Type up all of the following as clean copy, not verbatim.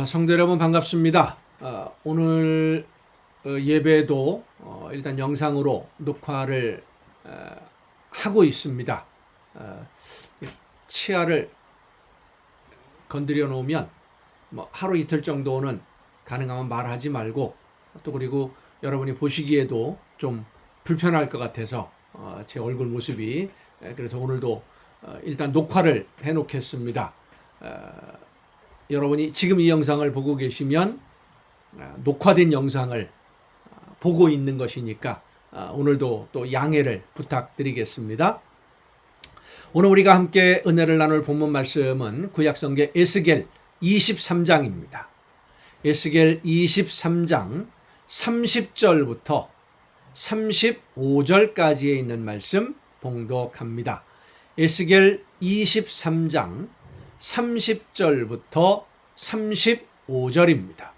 성도 여러분 반갑습니다. 오늘 예배도 일단 영상으로 녹화를 하고 있습니다. 치아를 건드려 놓으면 하루 이틀 정도는 가능하면 말하지 말고, 또 그리고 여러분이 보시기에도 좀 불편할 것 같아서 제 얼굴 모습이, 그래서 오늘도 일단 녹화를 해 놓겠습니다. 여러분이 지금 이 영상을 보고 계시면 녹화된 영상을 보고 있는 것이니까 오늘도 또 양해를 부탁드리겠습니다. 오늘 우리가 함께 은혜를 나눌 본문 말씀은 구약성경 에스겔 23장입니다. 에스겔 23장 30절부터 35절까지에 있는 말씀 봉독합니다. 에스겔 23장 30절부터 35절입니다.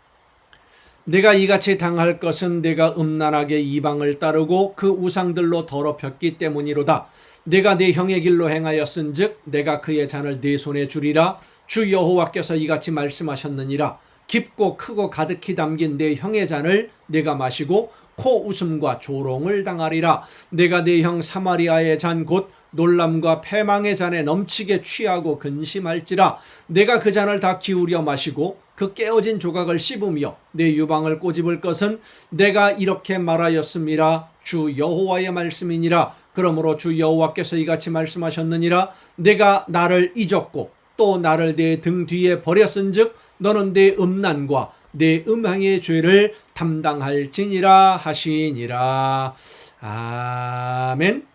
내가 이같이 당할 것은 내가 음란하게 이방을 따르고 그 우상들로 더럽혔기 때문이로다. 내가 내 형의 길로 행하였은즉 내가 그의 잔을 내 손에 주리라. 주 여호와께서 이같이 말씀하셨느니라. 깊고 크고 가득히 담긴 내 형의 잔을 내가 마시고 코 웃음과 조롱을 당하리라. 내가 내 형 사마리아의 잔 곧 놀람과 패망의 잔에 넘치게 취하고 근심할지라. 내가 그 잔을 다 기울여 마시고 그 깨어진 조각을 씹으며 내 유방을 꼬집을 것은 내가 이렇게 말하였음이라. 주 여호와의 말씀이니라. 그러므로 주 여호와께서 이같이 말씀하셨느니라. 내가 나를 잊었고 또 나를 내 등 뒤에 버렸은즉 너는 내 음란과 내 음행의 죄를 담당할지니라 하시니라. 아멘.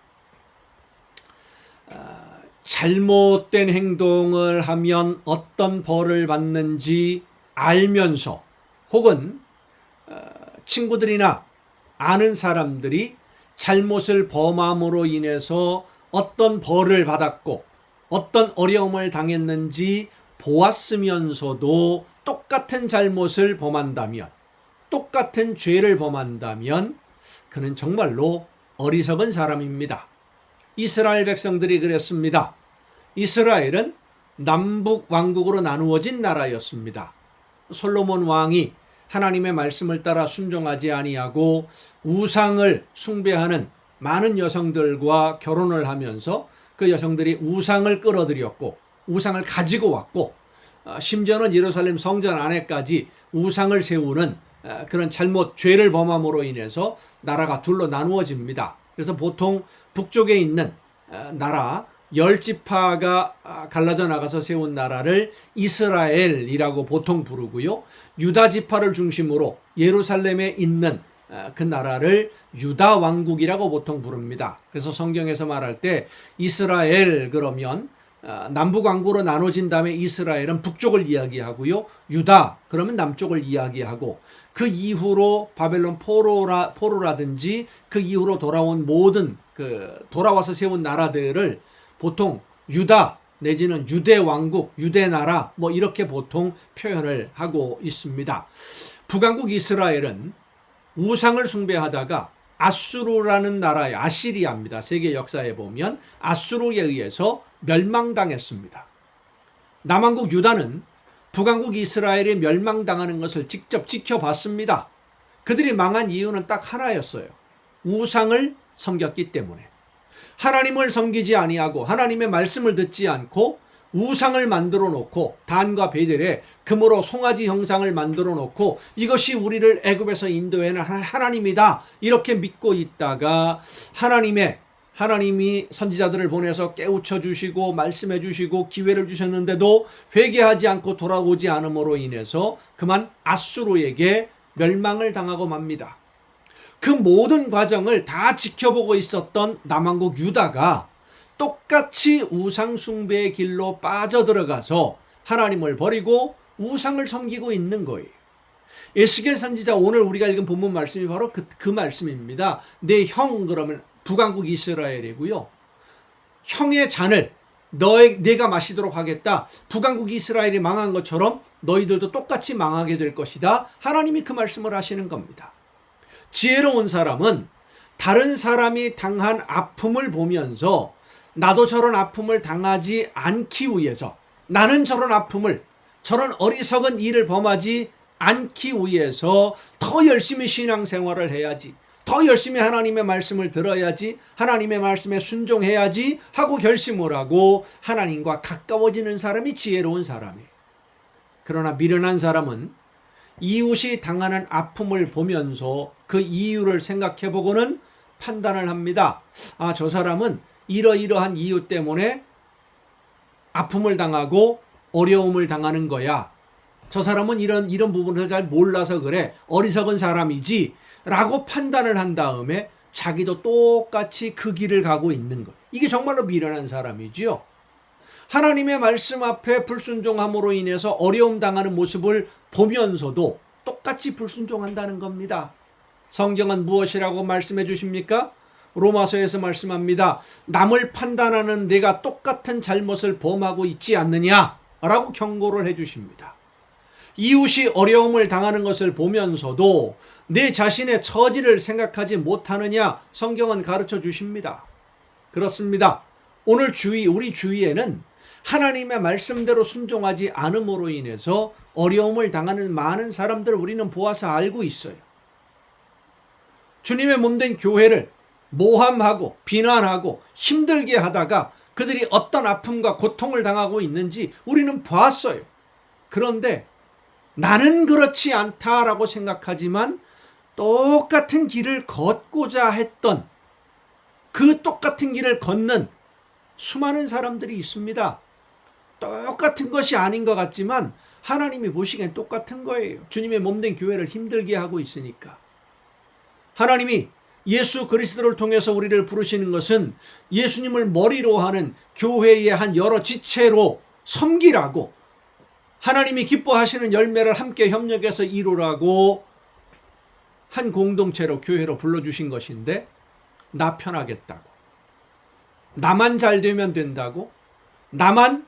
잘못된 행동을 하면 어떤 벌을 받는지 알면서, 혹은 친구들이나 아는 사람들이 잘못을 범함으로 인해서 어떤 벌을 받았고 어떤 어려움을 당했는지 보았으면서도 똑같은 잘못을 범한다면, 똑같은 죄를 범한다면 그는 정말로 어리석은 사람입니다. 이스라엘 백성들이 그랬습니다. 이스라엘은 남북 왕국으로 나누어진 나라였습니다. 솔로몬 왕이 하나님의 말씀을 따라 순종하지 아니하고 우상을 숭배하는 많은 여성들과 결혼을 하면서 그 여성들이 우상을 끌어들였고 우상을 가지고 왔고, 심지어는 예루살렘 성전 안에까지 우상을 세우는 그런 잘못, 죄를 범함으로 인해서 나라가 둘로 나누어집니다. 그래서 보통 북쪽에 있는 나라 10지파가 갈라져 나가서 세운 나라를 이스라엘이라고 보통 부르고요, 유다 지파를 중심으로 예루살렘에 있는 그 나라를 유다 왕국이라고 보통 부릅니다. 그래서 성경에서 말할 때 이스라엘 그러면 남북 왕국으로 나눠진 다음에 이스라엘은 북쪽을 이야기하고요, 유다 그러면 남쪽을 이야기하고, 그 이후로 바벨론 포로라든지 그 이후로 돌아온 모든 돌아와서 세운 나라들을 보통 유다 내지는 유대 왕국, 유대 나라 이렇게 보통 표현을 하고 있습니다. 북왕국 이스라엘은 우상을 숭배하다가 아수르라는 나라의, 아시리아입니다. 세계 역사에 보면 아수르에 의해서 멸망당했습니다. 남왕국 유다는 북왕국 이스라엘이 멸망당하는 것을 직접 지켜봤습니다. 그들이 망한 이유는 딱 하나였어요. 우상을 섬겼기 때문에. 하나님을 섬기지 아니하고 하나님의 말씀을 듣지 않고 우상을 만들어 놓고, 단과 베델에 금으로 송아지 형상을 만들어 놓고 이것이 우리를 애굽에서 인도해낸 하나님이다 이렇게 믿고 있다가 하나님이 선지자들을 보내서 깨우쳐 주시고 말씀해 주시고 기회를 주셨는데도 회개하지 않고 돌아오지 않음으로 인해서 그만 아수르에게 멸망을 당하고 맙니다. 그 모든 과정을 다 지켜보고 있었던 남왕국 유다가 똑같이 우상 숭배의 길로 빠져들어가서 하나님을 버리고 우상을 섬기고 있는 거예요. 에스겔 선지자, 오늘 우리가 읽은 본문 말씀이 바로 그 말씀입니다. 내 형, 그러면 북왕국 이스라엘이고요, 형의 잔을 내가 마시도록 하겠다. 북왕국 이스라엘이 망한 것처럼 너희들도 똑같이 망하게 될 것이다. 하나님이 그 말씀을 하시는 겁니다. 지혜로운 사람은 다른 사람이 당한 아픔을 보면서 나도 저런 아픔을 당하지 않기 위해서, 나는 저런 아픔을 저런 어리석은 일을 범하지 않기 위해서 더 열심히 신앙생활을 해야지, 더 열심히 하나님의 말씀을 들어야지, 하나님의 말씀에 순종해야지 하고 결심을 하고 하나님과 가까워지는 사람이 지혜로운 사람이에요. 그러나 미련한 사람은 이웃이 당하는 아픔을 보면서 그 이유를 생각해 보고는 판단을 합니다. 아, 저 사람은 이러이러한 이유 때문에 아픔을 당하고 어려움을 당하는 거야. 저 사람은 이런 부분을 잘 몰라서 그래. 어리석은 사람이지. 라고 판단을 한 다음에 자기도 똑같이 그 길을 가고 있는 것. 이게 정말로 미련한 사람이지요. 하나님의 말씀 앞에 불순종함으로 인해서 어려움 당하는 모습을 보면서도 똑같이 불순종한다는 겁니다. 성경은 무엇이라고 말씀해 주십니까? 로마서에서 말씀합니다. 남을 판단하는 내가 똑같은 잘못을 범하고 있지 않느냐라고 경고를 해 주십니다. 이웃이 어려움을 당하는 것을 보면서도 내 자신의 처지를 생각하지 못하느냐 성경은 가르쳐 주십니다. 그렇습니다. 오늘 우리 주위에는 하나님의 말씀대로 순종하지 않음으로 인해서 어려움을 당하는 많은 사람들을 우리는 보아서 알고 있어요. 주님의 몸된 교회를 모함하고 비난하고 힘들게 하다가 그들이 어떤 아픔과 고통을 당하고 있는지 우리는 보았어요. 그런데 나는 그렇지 않다라고 생각하지만 똑같은 길을 걷고자 했던 그 똑같은 길을 걷는 수많은 사람들이 있습니다. 똑같은 것이 아닌 것 같지만 하나님이 보시기엔 똑같은 거예요. 주님의 몸된 교회를 힘들게 하고 있으니까. 하나님이 예수 그리스도를 통해서 우리를 부르시는 것은 예수님을 머리로 하는 교회의 한 여러 지체로 섬기라고, 하나님이 기뻐하시는 열매를 함께 협력해서 이루라고 한 공동체로 교회로 불러주신 것인데, 나 편하겠다고, 나만 잘 되면 된다고, 나만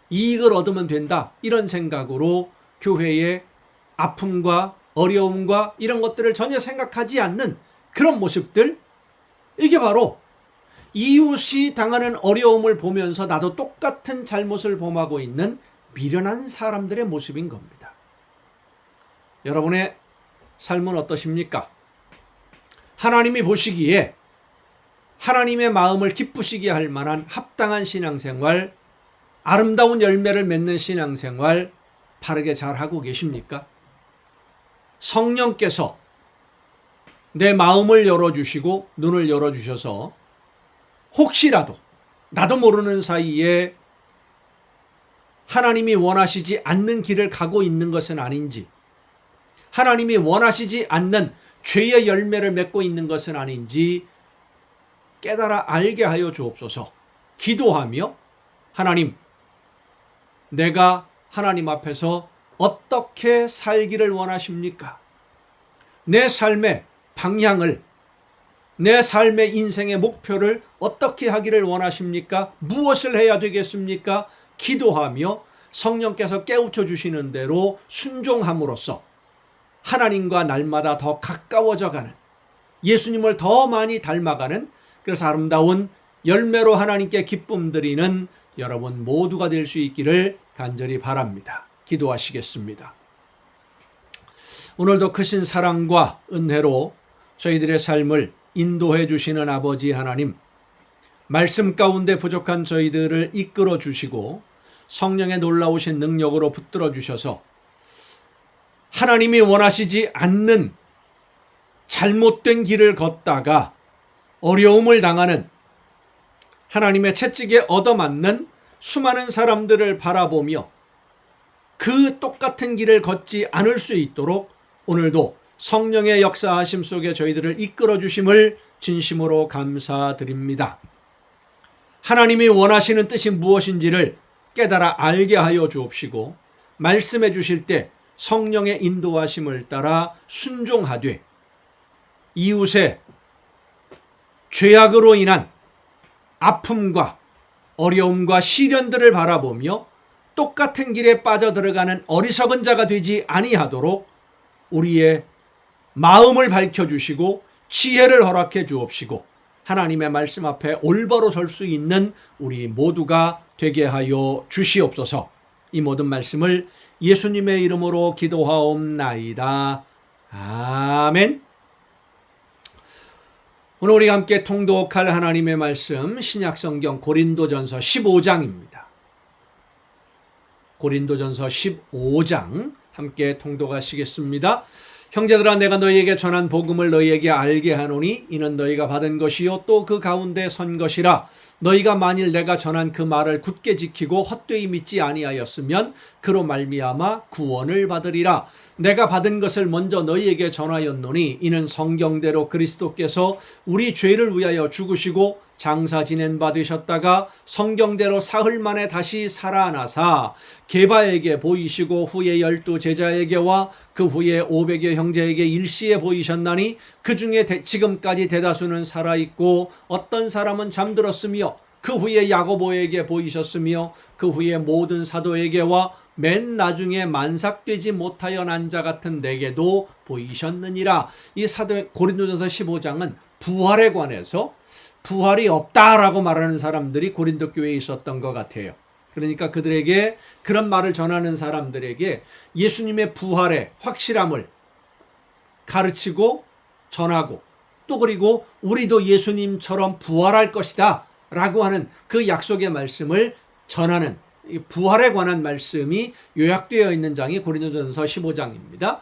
이익을 얻으면 된다, 이런 생각으로 교회의 아픔과 어려움과 이런 것들을 전혀 생각하지 않는 그런 모습들, 이게 바로 이웃이 당하는 어려움을 보면서 나도 똑같은 잘못을 범하고 있는 미련한 사람들의 모습인 겁니다. 여러분의 삶은 어떠십니까? 하나님이 보시기에 하나님의 마음을 기쁘시게 할 만한 합당한 신앙생활, 아름다운 열매를 맺는 신앙생활 바르게 잘하고 계십니까? 성령께서 내 마음을 열어주시고 눈을 열어주셔서 혹시라도 나도 모르는 사이에 하나님이 원하시지 않는 길을 가고 있는 것은 아닌지, 하나님이 원하시지 않는 죄의 열매를 맺고 있는 것은 아닌지 깨달아 알게 하여 주옵소서. 기도하며, 하나님, 내가 하나님 앞에서 어떻게 살기를 원하십니까? 내 삶의 방향을, 내 삶의 인생의 목표를 어떻게 하기를 원하십니까? 무엇을 해야 되겠습니까? 기도하며 성령께서 깨우쳐 주시는 대로 순종함으로써 하나님과 날마다 더 가까워져 가는, 예수님을 더 많이 닮아가는, 그래서 아름다운 열매로 하나님께 기쁨 드리는 여러분 모두가 될 수 있기를 간절히 바랍니다. 기도하시겠습니다. 오늘도 크신 사랑과 은혜로 저희들의 삶을 인도해 주시는 아버지 하나님, 말씀 가운데 부족한 저희들을 이끌어 주시고 성령의 놀라우신 능력으로 붙들어 주셔서 하나님이 원하시지 않는 잘못된 길을 걷다가 어려움을 당하는, 하나님의 채찍에 얻어맞는 수많은 사람들을 바라보며 그 똑같은 길을 걷지 않을 수 있도록 오늘도 성령의 역사하심 속에 저희들을 이끌어 주심을 진심으로 감사드립니다. 하나님이 원하시는 뜻이 무엇인지를 깨달아 알게 하여 주옵시고, 말씀해 주실 때 성령의 인도하심을 따라 순종하되 이웃의 죄악으로 인한 아픔과 어려움과 시련들을 바라보며 똑같은 길에 빠져들어가는 어리석은 자가 되지 아니하도록 우리의 마음을 밝혀주시고 지혜를 허락해 주옵시고 하나님의 말씀 앞에 올바로 설 수 있는 우리 모두가 되게 하여 주시옵소서. 이 모든 말씀을 예수님의 이름으로 기도하옵나이다. 아멘. 오늘 우리가 함께 통독할 하나님의 말씀 신약성경 고린도전서 15장입니다. 고린도전서 15장 함께 통독하시겠습니다. 형제들아, 내가 너희에게 전한 복음을 너희에게 알게 하노니 이는 너희가 받은 것이요 또 그 가운데 선 것이라. 너희가 만일 내가 전한 그 말을 굳게 지키고 헛되이 믿지 아니하였으면 그로 말미암아 구원을 받으리라. 내가 받은 것을 먼저 너희에게 전하였노니 이는 성경대로 그리스도께서 우리 죄를 위하여 죽으시고 장사 지낸 바 되셨다가 성경대로 사흘 만에 다시 살아나사 게바에게 보이시고 후에 12 제자에게와 그 후에 500여 형제에게 일시에 보이셨나니 그 중에 지금까지 대다수는 살아있고 어떤 사람은 잠들었으며 그 후에 야고보에게 보이셨으며 그 후에 모든 사도에게와 맨 나중에 만삭되지 못하여 난 자 같은 내게도 보이셨느니라. 이 고린도전서 15장은 부활에 관해서 부활이 없다라고 말하는 사람들이 고린도 교회에 있었던 것 같아요. 그러니까 그들에게 그런 말을 전하는 사람들에게 예수님의 부활의 확실함을 가르치고 전하고 또 그리고 우리도 예수님처럼 부활할 것이다 라고 하는 그 약속의 말씀을 전하는 부활에 관한 말씀이 요약되어 있는 장이 고린도전서 15장입니다.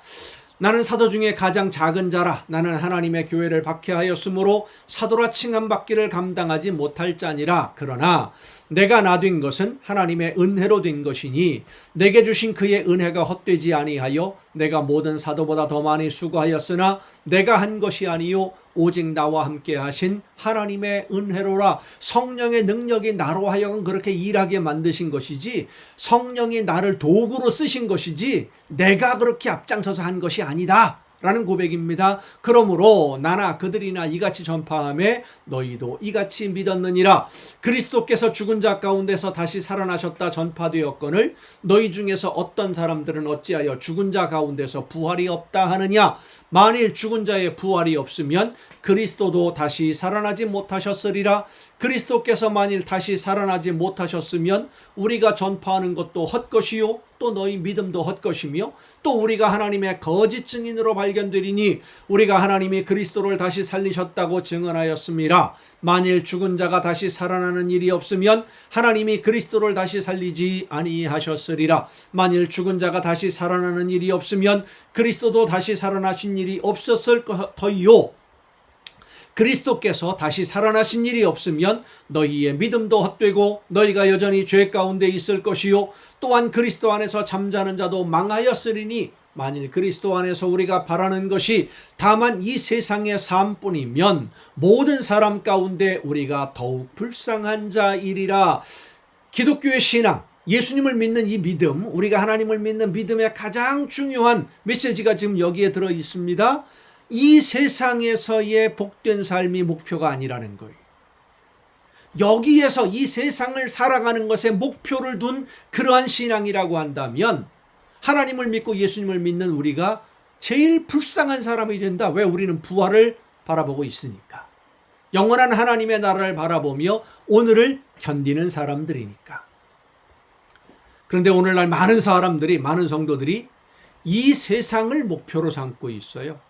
나는 사도 중에 가장 작은 자라. 나는 하나님의 교회를 박해하였으므로 사도라 칭함받기를 감당하지 못할 자니라. 그러나 내가 나된 것은 하나님의 은혜로 된 것이니 내게 주신 그의 은혜가 헛되지 아니하여 내가 모든 사도보다 더 많이 수고하였으나 내가 한 것이 아니요 오직 나와 함께 하신 하나님의 은혜로라. 성령의 능력이 나로 하여금 그렇게 일하게 만드신 것이지 성령이 나를 도구로 쓰신 것이지 내가 그렇게 앞장서서 한 것이 아니다 라는 고백입니다. 그러므로 나나 그들이나 이같이 전파하매 너희도 이같이 믿었느니라. 그리스도께서 죽은 자 가운데서 다시 살아나셨다 전파되었거늘 너희 중에서 어떤 사람들은 어찌하여 죽은 자 가운데서 부활이 없다 하느냐. 만일 죽은 자의 부활이 없으면 그리스도도 다시 살아나지 못하셨으리라. 그리스도께서 만일 다시 살아나지 못하셨으면 우리가 전파하는 것도 헛것이요 또 너희 믿음도 헛것이며 또 우리가 하나님의 거짓 증인으로 발견되리니 우리가 하나님이 그리스도를 다시 살리셨다고 증언하였습니다. 만일 죽은 자가 다시 살아나는 일이 없으면 하나님이 그리스도를 다시 살리지 아니하셨으리라. 만일 죽은 자가 다시 살아나는 일이 없으면 그리스도도 다시 살아나신 일이 없었을 터이요 그리스도께서 다시 살아나신 일이 없으면 너희의 믿음도 헛되고 너희가 여전히 죄 가운데 있을 것이요 또한 그리스도 안에서 잠자는 자도 망하였으리니 만일 그리스도 안에서 우리가 바라는 것이 다만 이 세상의 삶뿐이면 모든 사람 가운데 우리가 더욱 불쌍한 자이리라. 기독교의 신앙, 예수님을 믿는 이 믿음, 우리가 하나님을 믿는 믿음의 가장 중요한 메시지가 지금 여기에 들어 있습니다. 이 세상에서의 복된 삶이 목표가 아니라는 거예요. 여기에서 이 세상을 살아가는 것에 목표를 둔 그러한 신앙이라고 한다면 하나님을 믿고 예수님을 믿는 우리가 제일 불쌍한 사람이 된다. 왜? 우리는 부활을 바라보고 있으니까. 영원한 하나님의 나라를 바라보며 오늘을 견디는 사람들이니까. 그런데 오늘날 많은 사람들이, 많은 성도들이 이 세상을 목표로 삼고 있어요.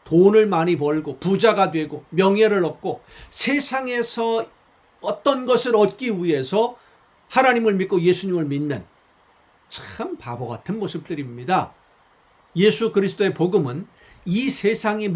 돈을 많이 벌고 부자가 되고 명예를 얻고 세상에서 어떤 것을 얻기 위해서 하나님을 믿고 예수님을 믿는 참 바보 같은 모습들입니다. 예수 그리스도의 복음은 이 세상이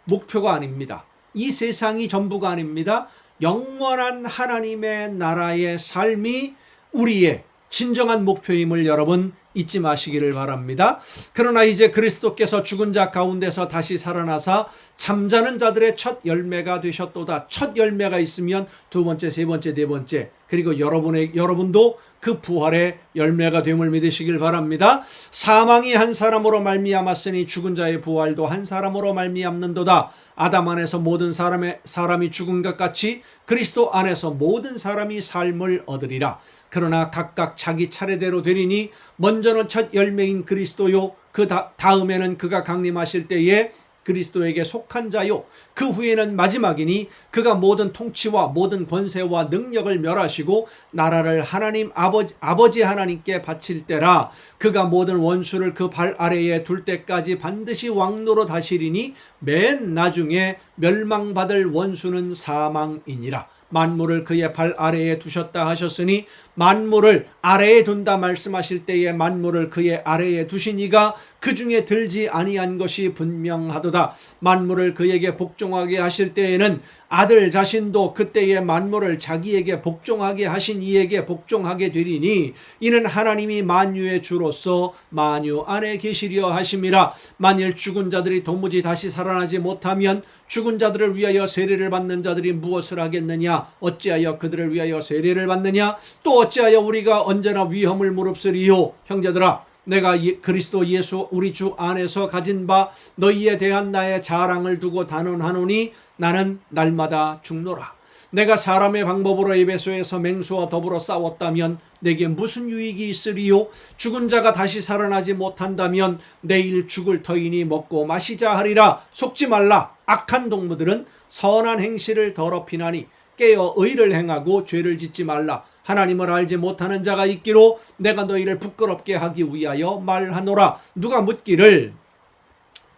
목표가 아닙니다. 이 세상이 전부가 아닙니다. 영원한 하나님의 나라의 삶이 우리의 진정한 목표임을 여러분 잊지 마시기를 바랍니다. 그러나 이제 그리스도께서 죽은 자 가운데서 다시 살아나사 잠자는 자들의 첫 열매가 되셨도다. 첫 열매가 있으면 두 번째, 세 번째, 네 번째, 그리고 여러분도 그 부활의 열매가 됨을 믿으시길 바랍니다. 사망이 한 사람으로 말미암았으니 죽은 자의 부활도 한 사람으로 말미암는도다. 아담 안에서 모든 사람이 죽은 것 같이 그리스도 안에서 모든 사람이 삶을 얻으리라. 그러나 각각 자기 차례대로 되리니 먼저는 첫 열매인 그리스도요 그 다음에는 그가 강림하실 때에 그리스도에게 속한 자요 그 후에는 마지막이니 그가 모든 통치와 모든 권세와 능력을 멸하시고 나라를 하나님 아버지 하나님께 바칠 때라. 그가 모든 원수를 그 발 아래에 둘 때까지 반드시 왕노로 다시리니 맨 나중에 멸망받을 원수는 사망이니라. 만물을 그의 발 아래에 두셨다 하셨으니 만물을 아래에 둔다 말씀하실 때에 만물을 그의 아래에 두시니가 그 중에 들지 아니한 것이 분명하도다. 만물을 그에게 복종하게 하실 때에는 아들 자신도 그때의 만물을 자기에게 복종하게 하신 이에게 복종하게 되리니 이는 하나님이 만유의 주로서 만유 안에 계시려 하심이라. 만일 죽은 자들이 도무지 다시 살아나지 못하면 죽은 자들을 위하여 세례를 받는 자들이 무엇을 하겠느냐? 어찌하여 그들을 위하여 세례를 받느냐? 또 어찌하여 우리가 언제나 위험을 무릅쓰리요? 형제들아, 내가 그리스도 예수 우리 주 안에서 가진 바 너희에 대한 나의 자랑을 두고 단언하노니 나는 날마다 죽노라. 내가 사람의 방법으로 에베소에서 맹수와 더불어 싸웠다면 내게 무슨 유익이 있으리요? 죽은 자가 다시 살아나지 못한다면 내일 죽을 터이니 먹고 마시자 하리라. 속지 말라. 악한 동무들은 선한 행실을 더럽히나니 깨어 의를 행하고 죄를 짓지 말라. 하나님을 알지 못하는 자가 있기로 내가 너희를 부끄럽게 하기 위하여 말하노라. 누가 묻기를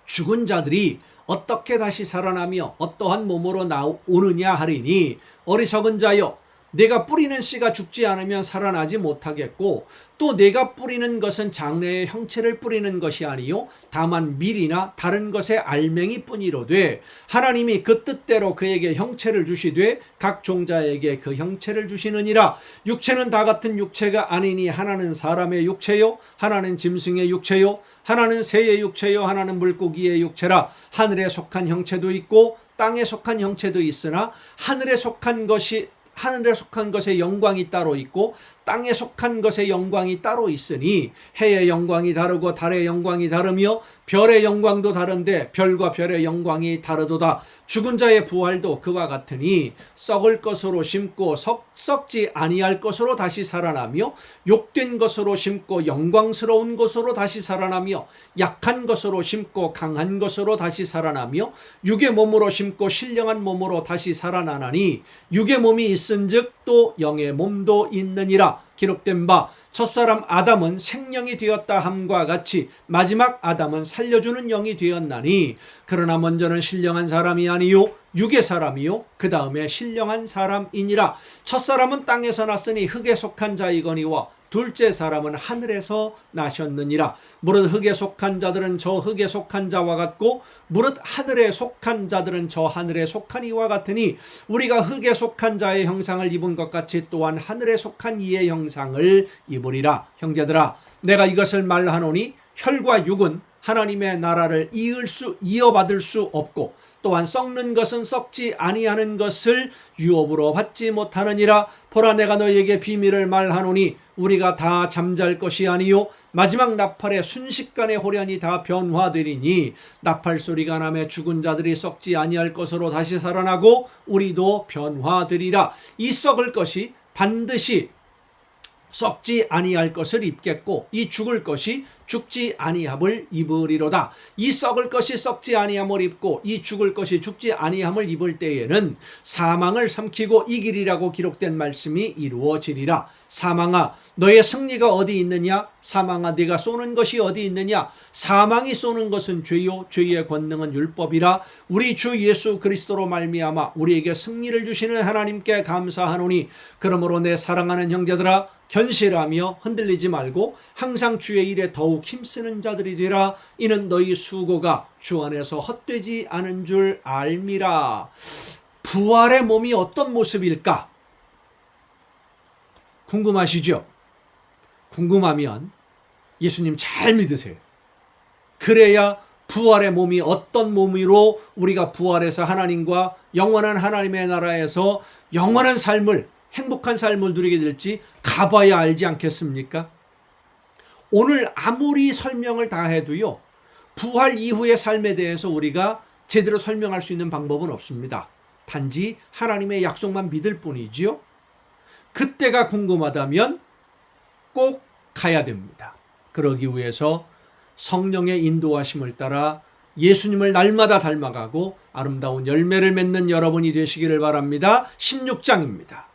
죽은 자들이 어떻게 다시 살아나며 어떠한 몸으로 나오느냐 하리니 어리석은 자여, 내가 뿌리는 씨가 죽지 않으면 살아나지 못하겠고 또 내가 뿌리는 것은 장래의 형체를 뿌리는 것이 아니요 다만 밀이나 다른 것의 알맹이 뿐이로되 하나님이 그 뜻대로 그에게 형체를 주시되 각 종자에게 그 형체를 주시느니라. 육체는 다 같은 육체가 아니니 하나는 사람의 육체요 하나는 짐승의 육체요 하나는 새의 육체요 하나는 물고기의 육체라. 하늘에 속한 형체도 있고 땅에 속한 형체도 있으나 하늘에 속한 것의 영광이 따로 있고 땅에 속한 것의 영광이 따로 있으니 해의 영광이 다르고 달의 영광이 다르며 별의 영광도 다른데 별과 별의 영광이 다르도다. 죽은 자의 부활도 그와 같으니 썩을 것으로 심고 썩지 아니할 것으로 다시 살아나며 욕된 것으로 심고 영광스러운 것으로 다시 살아나며 약한 것으로 심고 강한 것으로 다시 살아나며 육의 몸으로 심고 신령한 몸으로 다시 살아나나니 육의 몸이 있은즉 또 영의 몸도 있느니라. 기록된 바 첫사람 아담은 생령이 되었다 함과 같이 마지막 아담은 살려주는 영이 되었나니 그러나 먼저는 신령한 사람이 아니요 육의 사람이요 그 다음에 신령한 사람이니라. 첫사람은 땅에서 났으니 흙에 속한 자이거니와 둘째 사람은 하늘에서 나셨느니라. 무릇 흙에 속한 자들은 저 흙에 속한 자와 같고 무릇 하늘에 속한 자들은 저 하늘에 속한 이와 같으니 우리가 흙에 속한 자의 형상을 입은 것 같이 또한 하늘에 속한 이의 형상을 입으리라. 형제들아, 내가 이것을 말하노니 혈과 육은 하나님의 나라를 이어받을 수 없고 또한 썩는 것은 썩지 아니하는 것을 유업으로 받지 못하느니라. 보라, 내가 너희에게 비밀을 말하노니 우리가 다 잠잘 것이 아니요 마지막 나팔에 순식간에 호련히 다 변화되리니 나팔 소리가 나매 죽은 자들이 썩지 아니할 것으로 다시 살아나고 우리도 변화되리라. 이 썩을 것이 반드시 썩지 아니할 것을 입겠고 이 죽을 것이 죽지 아니함을 입으리로다. 이 썩을 것이 썩지 아니함을 입고 이 죽을 것이 죽지 아니함을 입을 때에는 사망을 삼키고 이기리라고 기록된 말씀이 이루어지리라. 사망아, 너의 승리가 어디 있느냐? 사망아, 네가 쏘는 것이 어디 있느냐? 사망이 쏘는 것은 죄요 죄의 권능은 율법이라. 우리 주 예수 그리스도로 말미암아 우리에게 승리를 주시는 하나님께 감사하노니 그러므로 내 사랑하는 형제들아, 견실하며 흔들리지 말고 항상 주의 일에 더욱 힘쓰는 자들이 되라. 이는 너희 수고가 주 안에서 헛되지 않은 줄 알미라. 부활의 몸이 어떤 모습일까? 궁금하시죠? 궁금하면 예수님 잘 믿으세요. 그래야 부활의 몸이 어떤 몸으로 우리가 부활해서 하나님과 영원한 하나님의 나라에서 영원한 삶을, 행복한 삶을 누리게 될지 가봐야 알지 않겠습니까? 오늘 아무리 설명을 다 해도요, 부활 이후의 삶에 대해서 우리가 제대로 설명할 수 있는 방법은 없습니다. 단지 하나님의 약속만 믿을 뿐이지요. 그때가 궁금하다면 꼭 가야 됩니다. 그러기 위해서 성령의 인도하심을 따라 예수님을 날마다 닮아가고 아름다운 열매를 맺는 여러분이 되시기를 바랍니다. 16장입니다.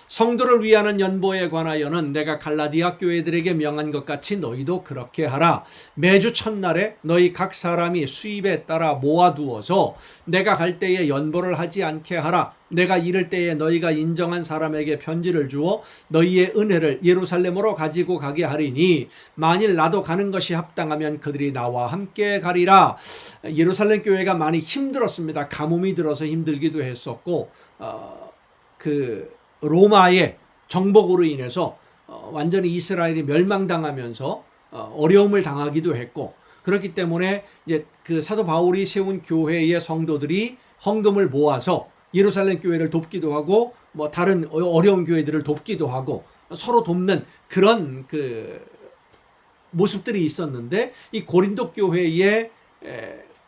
성도를 위하는 연보에 관하여는 내가 갈라디아 교회들에게 명한 것 같이 너희도 그렇게 하라. 매주 첫날에 너희 각 사람이 수입에 따라 모아두어서 내가 갈 때에 연보를 하지 않게 하라. 내가 이를 때에 너희가 인정한 사람에게 편지를 주어 너희의 은혜를 예루살렘으로 가지고 가게 하리니 만일 나도 가는 것이 합당하면 그들이 나와 함께 가리라. 예루살렘 교회가 많이 힘들었습니다. 가뭄이 들어서 힘들기도 했었고 로마의 정복으로 인해서 완전히 이스라엘이 멸망당하면서 어려움을 당하기도 했고, 그렇기 때문에 이제 그 사도 바울이 세운 교회의 성도들이 헌금을 모아서 예루살렘 교회를 돕기도 하고 뭐 다른 어려운 교회들을 돕기도 하고 서로 돕는 그런 그 모습들이 있었는데, 이 고린도 교회의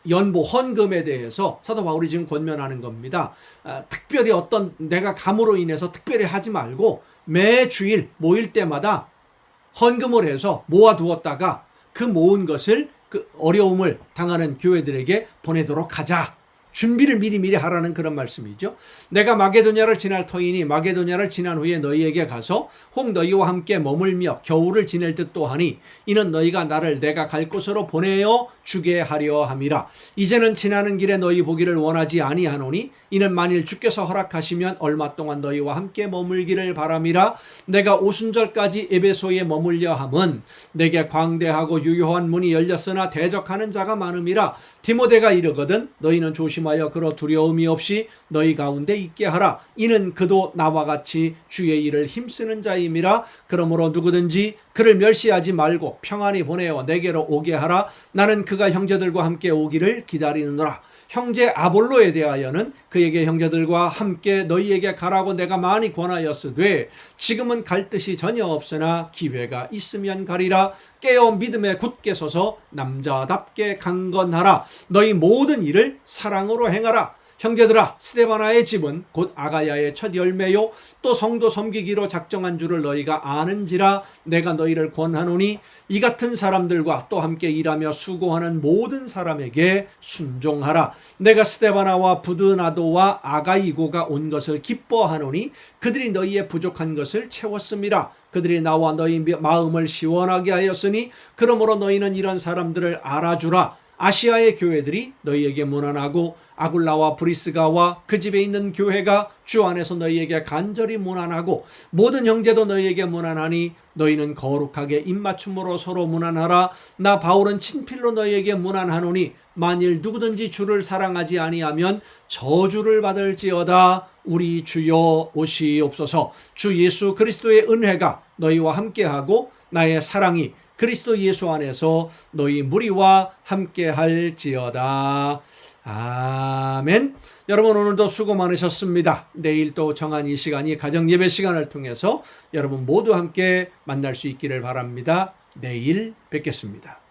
연보 헌금에 대해서 사도 바울이 지금 권면하는 겁니다. 특별히 어떤 내가 감으로 인해서 특별히 하지 말고 매 주일 모일 때마다 헌금을 해서 모아두었다가 그 모은 것을 그 어려움을 당하는 교회들에게 보내도록 하자. 준비를 미리 하라는 그런 말씀이죠. 내가 마게도냐를 지날 터이니 마게도냐를 지난 후에 너희에게 가서 혹 너희와 함께 머물며 겨울을 지낼 듯도 하니 이는 너희가 나를 내가 갈 곳으로 보내어 주게 하려 함이라. 이제는 지나는 길에 너희 보기를 원하지 아니하노니 이는 만일 주께서 허락하시면 얼마 동안 너희와 함께 머물기를 바람이라. 내가 오순절까지 에베소에 머물려 함은 내게 광대하고 유효한 문이 열렸으나 대적하는 자가 많음이라. 디모데가 이르거든 너희는 조심하여 그러 두려움이 없이 너희 가운데 있게 하라. 이는 그도 나와 같이 주의 일을 힘쓰는 자임이라. 그러므로 누구든지 그를 멸시하지 말고 평안히 보내어 내게로 오게 하라. 나는 그가 형제들과 함께 오기를 기다리느라. 형제 아볼로에 대하여는 그에게 형제들과 함께 너희에게 가라고 내가 많이 권하였으되 지금은 갈 뜻이 전혀 없으나 기회가 있으면 가리라. 깨어 믿음에 굳게 서서 남자답게 강건하라. 너희 모든 일을 사랑으로 행하라. 형제들아, 스데바나의 집은 곧 아가야의 첫 열매요 또 성도 섬기기로 작정한 줄을 너희가 아는지라. 내가 너희를 권하노니 이 같은 사람들과 또 함께 일하며 수고하는 모든 사람에게 순종하라. 내가 스데바나와 부드나도와 아가이고가 온 것을 기뻐하노니 그들이 너희의 부족한 것을 채웠음이라. 그들이 나와 너희 마음을 시원하게 하였으니 그러므로 너희는 이런 사람들을 알아주라. 아시아의 교회들이 너희에게 문안하고 아굴라와 브리스가와 그 집에 있는 교회가 주 안에서 너희에게 간절히 문안하고 모든 형제도 너희에게 문안하니 너희는 거룩하게 입맞춤으로 서로 문안하라. 나 바울은 친필로 너희에게 문안하노니 만일 누구든지 주를 사랑하지 아니하면 저주를 받을지어다. 우리 주여 오시옵소서. 주 예수 그리스도의 은혜가 너희와 함께하고 나의 사랑이 그리스도 예수 안에서 너희 무리와 함께 할지어다. 아멘. 여러분 오늘도 수고 많으셨습니다. 내일 또 정한 이 시간이 가정 예배 시간을 통해서 여러분 모두 함께 만날 수 있기를 바랍니다. 내일 뵙겠습니다.